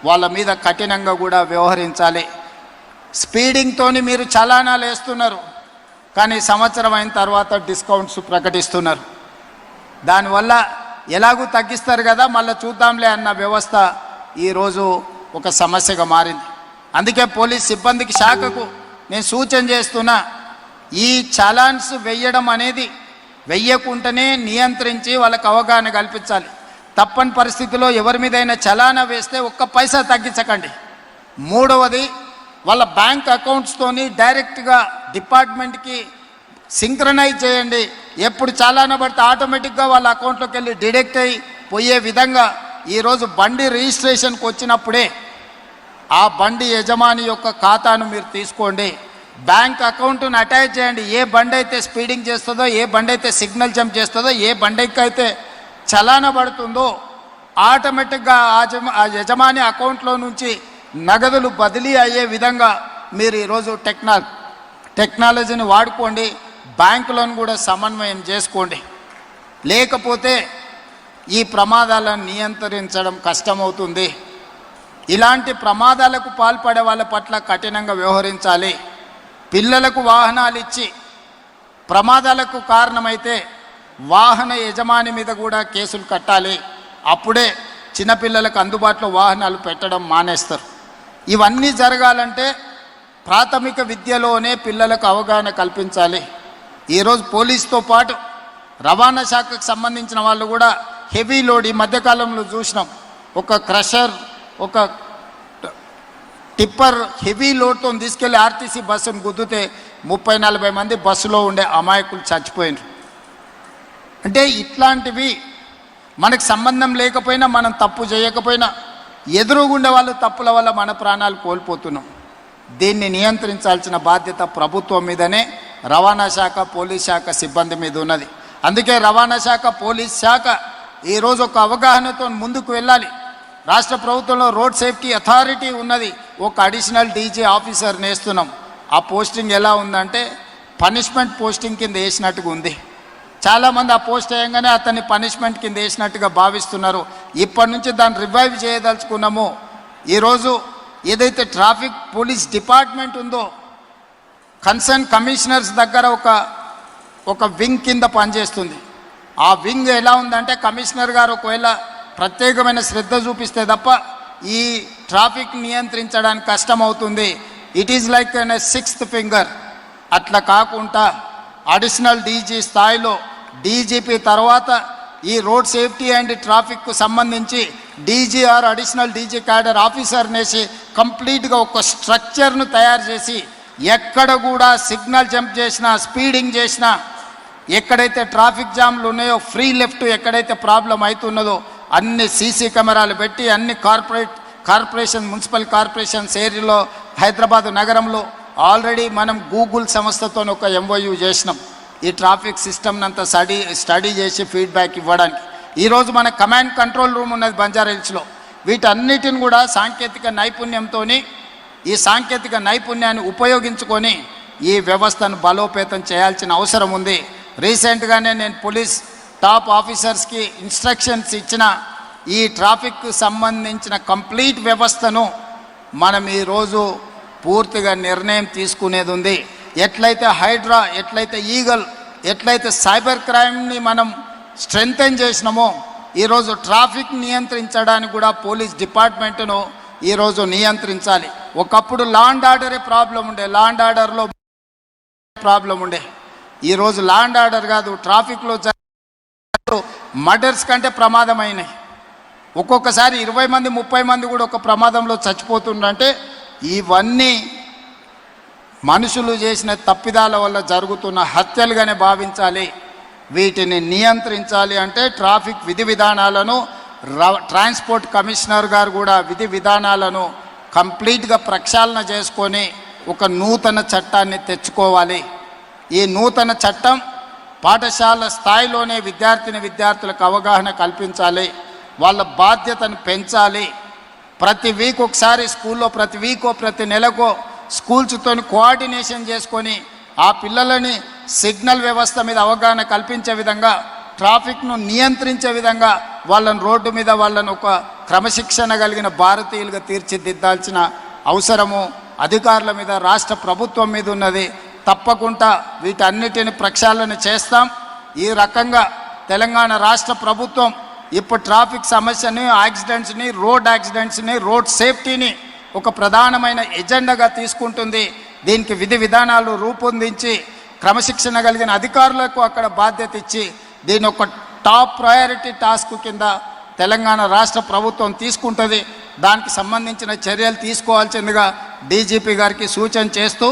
వాళ్ళ మీద కఠినంగా కూడా వ్యవహరించాలి. స్పీడింగ్తోని మీరు చలానాలు వేస్తున్నారు, కానీ సంవత్సరం అయిన తర్వాత డిస్కౌంట్స్ ప్రకటిస్తున్నారు. దానివల్ల ఎలాగూ తగ్గిస్తారు కదా, మళ్ళీ చూద్దాంలే అన్న వ్యవస్థ ఈరోజు ఒక సమస్యగా మారింది. అందుకే పోలీస్ సిబ్బందికి శాఖకు నేను సూచన చేస్తున్నా, ఈ చలాన్స్ వెయ్యడం అనేది వెయ్యకుంటేనే నియంత్రించి వాళ్ళకు అవగాహన కల్పించాలి. తప్పని పరిస్థితిలో ఎవరి మీదైనా చలానా వేస్తే ఒక్క పైసా తగ్గించకండి. మూడవది, వాళ్ళ బ్యాంక్ అకౌంట్స్తోని డైరెక్ట్గా డిపార్ట్మెంట్కి సింక్రనైజ్ చేయండి. ఎప్పుడు చలానా పడితే ఆటోమేటిక్గా వాళ్ళ అకౌంట్లోకి వెళ్ళి డిడక్ట్ అయ్యి పోయే విధంగా ఈరోజు బండి రిజిస్ట్రేషన్కి వచ్చినప్పుడే ఆ బండి యజమాని యొక్క ఖాతాను మీరు తీసుకోండి, బ్యాంక్ అకౌంట్ను అటాచ్ చేయండి. ఏ బండి అయితే స్పీడింగ్ చేస్తుందో, ఏ బండి అయితే సిగ్నల్ జంప్ చేస్తుందో, ఏ బండికి అయితే చలానా పడుతుందో ఆటోమేటిక్గా ఆ యజమాని అకౌంట్లో నుంచి నగదులు బదిలీ అయ్యే విధంగా మీరు ఈరోజు టెక్నాలజీని వాడుకోండి. బ్యాంకులను కూడా సమన్వయం చేసుకోండి. లేకపోతే ఈ ప్రమాదాలను నియంత్రించడం కష్టమవుతుంది. ఇలాంటి ప్రమాదాలకు పాల్పడే వాళ్ళ పట్ల కఠినంగా వ్యవహరించాలి. పిల్లలకు వాహనాలు ఇచ్చి ప్రమాదాలకు కారణమైతే వాహన యజమాని మీద కూడా కేసులు కట్టాలి. అప్పుడే చిన్నపిల్లలకు అందుబాటులో వాహనాలు పెట్టడం మానేస్తారు. ఇవన్నీ జరగాలంటే ప్రాథమిక విద్యలోనే పిల్లలకు అవగాహన కల్పించాలి. ఈరోజు పోలీసుతో పాటు రవాణా శాఖకు సంబంధించిన వాళ్ళు కూడా హెవీ లోడ్, ఈ మధ్యకాలంలో చూసినాం, ఒక క్రషర్, ఒక టిప్పర్ హెవీ లోడ్తో తీసుకెళ్లి ఆర్టీసీ బస్సును గుద్దితే 30-40 మంది బస్సులో ఉండే అమాయకులు చచ్చిపోయినారు. అంటే ఇట్లాంటివి మనకు సంబంధం లేకపోయినా, మనం తప్పు చేయకపోయినా ఎదురుగుండే వాళ్ళు తప్పుల వల్ల మన ప్రాణాలు కోల్పోతున్నాం. దీన్ని నియంత్రించాల్సిన బాధ్యత ప్రభుత్వం మీదనే, రవాణా శాఖ, పోలీస్ శాఖ సిబ్బంది మీద ఉన్నది. అందుకే రవాణా శాఖ, పోలీస్ శాఖ ఈరోజు ఒక అవగాహనతో ముందుకు వెళ్ళాలి. రాష్ట్ర ప్రభుత్వంలో రోడ్ సేఫ్టీ అథారిటీ ఉన్నది, ఒక అడిషనల్ డీజీ ఆఫీసర్ నేస్తున్నాం. ఆ పోస్టింగ్ ఎలా ఉందంటే పనిష్మెంట్ పోస్టింగ్ కింద వేసినట్టుగా ఉంది. చాలామంది ఆ పోస్ట్ వేయంగానే అతన్ని పనిష్మెంట్ కింద వేసినట్టుగా భావిస్తున్నారు. ఇప్పటి నుంచి దాన్ని రివైవ్ చేయదలుచుకున్నాము. ఈరోజు ఏదైతే ట్రాఫిక్ పోలీస్ డిపార్ట్మెంట్ ఉందో, కన్సర్న్ కమిషనర్స్ దగ్గర ఒక వింగ్ కింద పనిచేస్తుంది. ఆ వింగ్ ఎలా ఉందంటే, కమిషనర్ గారు ఒకవేళ ప్రత్యేకమైన శ్రద్ధ చూపిస్తే తప్ప ఈ ట్రాఫిక్ నియంత్రించడానికి కష్టమవుతుంది. It is like an 6th finger. అట్లా కాకుండా అడిషనల్ డీజీ స్థాయిలో, డీజీపీ తర్వాత ఈ రోడ్ సేఫ్టీ అండ్ ట్రాఫిక్కు సంబంధించి DGR, additional DG cadre officer నేసి కంప్లీట్గా ఒక స్ట్రక్చర్ను తయారు చేసి, ఎక్కడ కూడా సిగ్నల్ జంప్ చేసినా, స్పీడింగ్ చేసినా, ఎక్కడైతే ట్రాఫిక్ జామ్లు ఉన్నాయో, ఫ్రీ లెఫ్ట్ ఎక్కడైతే ప్రాబ్లం అవుతున్నదో అన్ని సీసీ కెమెరాలు పెట్టి, అన్ని కార్పొరేషన్, మున్సిపల్ కార్పొరేషన్స్ ఏరియాలో, హైదరాబాద్ నగరంలో ఆల్రెడీ మనం గూగుల్ సంస్థతో ఒక MOU చేసినాం. ఈ ట్రాఫిక్ సిస్టమ్ని అంతా స్టడీ చేసి ఫీడ్బ్యాక్ ఇవ్వడానికి. ఈరోజు మన కమాండ్ కంట్రోల్ రూమ్ ఉన్నది బంజారా హిల్స్లో. వీటన్నిటిని కూడా సాంకేతిక నైపుణ్యంతో, ఈ సాంకేతిక నైపుణ్యాన్ని ఉపయోగించుకొని ఈ వ్యవస్థను బలోపేతం చేయాల్సిన అవసరం ఉంది. రీసెంట్గానే నేను పోలీస్ టాప్ ఆఫీసర్స్కి ఇన్స్ట్రక్షన్స్ ఇచ్చిన ఈ ట్రాఫిక్కు సంబంధించిన కంప్లీట్ వ్యవస్థను మనం ఈరోజు పూర్తిగా నిర్ణయం తీసుకునేది ఉంది. ఎట్లయితే హైడ్రా, ఎట్లయితే ఈగల్, ఎట్లయితే సైబర్ క్రైమ్ని మనం స్ట్రెంగ్తెన్ చేసినామో, ఈరోజు ట్రాఫిక్ నియంత్రించడానికి కూడా పోలీస్ డిపార్ట్మెంట్ను ఈరోజు నియంత్రించాలి. ఒకప్పుడు లా అండ్ ఆర్డరే ప్రాబ్లం ఉండే, లా అండ్ ఆర్డర్లో ప్రాబ్లం ఉండే. ఈరోజు లా అండ్ ఆర్డర్ కాదు, ట్రాఫిక్లో మర్డర్స్ కంటే ప్రమాదమైనాయి. ఒక్కొక్కసారి 20 మంది 30 మంది కూడా ఒక ప్రమాదంలో చచ్చిపోతుండంటే ఇవన్నీ మనుషులు చేసిన తప్పిదాల వల్ల జరుగుతున్న హత్యలుగానే భావించాలి. వీటిని నియంత్రించాలి అంటే ట్రాఫిక్ విధి విధానాలను, ట్రాన్స్పోర్ట్ కమిషనర్ గారు కూడా విధి విధానాలను కంప్లీట్గా ప్రక్షాళన చేసుకొని ఒక నూతన చట్టాన్ని తెచ్చుకోవాలి. ఈ నూతన చట్టం పాఠశాల స్థాయిలోనే విద్యార్థులకు అవగాహన కల్పించాలి, వాళ్ళ బాధ్యతను పెంచాలి. ప్రతి వీక్ ఒకసారి స్కూల్లో, ప్రతి వీకో ప్రతి నెలకో స్కూల్స్తో కోఆర్డినేషన్ చేసుకొని ఆ పిల్లలని సిగ్నల్ వ్యవస్థ మీద అవగాహన కల్పించే విధంగా, ట్రాఫిక్ను నియంత్రించే విధంగా వాళ్ళని రోడ్డు మీద వాళ్ళని ఒక క్రమశిక్షణ కలిగిన భారతీయులుగా తీర్చిదిద్దాల్సిన అవసరము అధికారుల మీద రాష్ట్ర ప్రభుత్వం మీద ఉన్నది. తప్పకుండా వీటన్నిటిని ప్రక్షాళన చేస్తాం. ఈ రకంగా తెలంగాణ రాష్ట్ర ప్రభుత్వం ఇప్పుడు ట్రాఫిక్ సమస్యని, యాక్సిడెంట్స్ని, రోడ్ సేఫ్టీని ఒక ప్రధానమైన ఎజెండాగా తీసుకుంటుంది. దీనికి విధి విధానాలు రూపొందించి క్రమశిక్షణ కలిగిన అధికారులకు అక్కడ బాధ్యత ఇచ్చి దీని ఒక టాప్ ప్రయారిటీ టాస్క్ కింద తెలంగాణ రాష్ట్ర ప్రభుత్వం తీసుకుంటుంది. దానికి సంబంధించిన చర్యలు తీసుకోవాల్సిందిగా డీజీపీ గారికి సూచన చేస్తూ